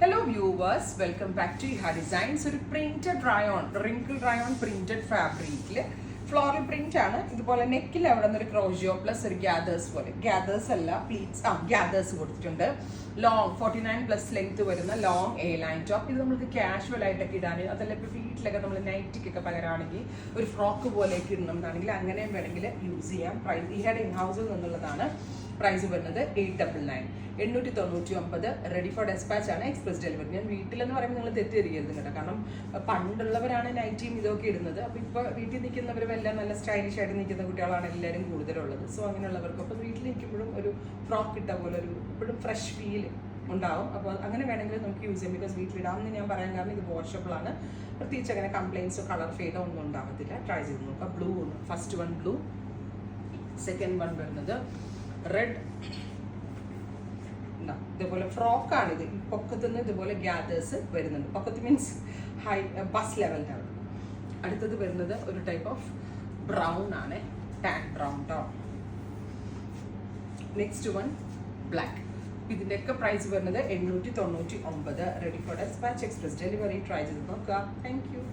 Hello viewers, welcome back to Iha Designs. ഒരു printed rayon, wrinkle rayon printed ഫാബ്രിക്കിൽ floral print ആണ്. ഇതുപോലെ നെക്കിൽ അവിടെ നിന്ന് ഒരു ക്രോഷിയോ പ്ലസ് ഒരു ഗ്യാദേഴ്സ് പോലെ, ഗ്യാദേഴ്സ് അല്ല പ്ലീറ്റ്സ്, ഗ്യാദേഴ്സ് കൊടുത്തിട്ടുണ്ട്. ലോങ് 49 പ്ലസ് ലെങ്ത് വരുന്ന ലോങ് എ ലൈൻ ടോപ്പ്. ഇത് നമുക്ക് കാഷ്വൽ ആയിട്ടൊക്കെ ഇടാൻ, അതല്ല ഇപ്പോൾ വീട്ടിലൊക്കെ നമ്മൾ നൈറ്റിക്കൊക്കെ പകരമാണെങ്കിൽ ഒരു ഫ്രോക്ക് പോലെയൊക്കെ ഇടണം എന്നാണെങ്കിൽ അങ്ങനെയും വേണമെങ്കിൽ യൂസ് ചെയ്യാം. പ്രൈസ് ഇഹയുടെ ഇൻ ഹൗസിൽ നിന്നുള്ളതാണ്. പ്രൈസ് വരുന്നത് 899, 899. റെഡി ഫോർ ഡെസ്പാച്ച് ആണ്, എക്സ്പ്രസ് ഡെലിവറി. ഞാൻ വീട്ടിലെന്ന് പറയുമ്പോൾ നിങ്ങൾ തെറ്റിദ്ധരിക്കരുത് കേട്ടോ, കാരണം പണ്ടുള്ളവരാണ് നൈറ്റിയും ഇതൊക്കെ ഇടുന്നത്. അപ്പോൾ ഇപ്പോൾ വീട്ടിൽ നിൽക്കുന്നവരും എല്ലാം നല്ല സ്റ്റൈലിഷ് ആയിട്ട് നിൽക്കുന്ന കുട്ടികളാണ് എല്ലാവരും കൂടുതലുള്ളത്. സോ അങ്ങനെയുള്ളവർക്ക് അപ്പോൾ വീട്ടിൽ നിൽക്കുമ്പോഴും ഒരു ഫ്രോക്ക് ഇട്ട പോലെ ഒരു എപ്പോഴും ഫ്രഷ് ഫീൽ ഉണ്ടാവും. അപ്പോൾ അങ്ങനെ വേണമെങ്കിൽ നമുക്ക് യൂസ് ചെയ്യാം. ബിക്കോസ് വീട്ടിലിടാമെന്ന് ഞാൻ പറയാൻ കാരണം ഇത് വാഷബിൾ ആണ്. പ്രത്യേകിച്ച് അങ്ങനെ കംപ്ലയിൻസോ കളർ ഫെയ്ഡോ ഒന്നും ഉണ്ടാകത്തില്ല. ട്രൈ ചെയ്ത് നോക്കാം. Blue, first one blue, second one വരുന്നത് റെഡ്. ഇതുപോലെ ഫ്രോക്കാണിത്. പൊക്കത്തുനിന്ന് ഇതുപോലെ ഗ്യാദേഴ്സ് വരുന്നുണ്ട്. പൊക്കത്ത് മീൻസ് ഹൈ ബസ് ലെവലിൻ്റെ അവിടെ. അടുത്തത് വരുന്നത് ഒരു ടൈപ്പ് ഓഫ് ബ്രൗൺ ആണ്, tan brown tone. Next one black. ഇതിൻ്റെയൊക്കെ പ്രൈസ് വരുന്നത് 899. Ready for despatch, express delivery. Try ചെയ്ത് നോക്കുക. Thank U.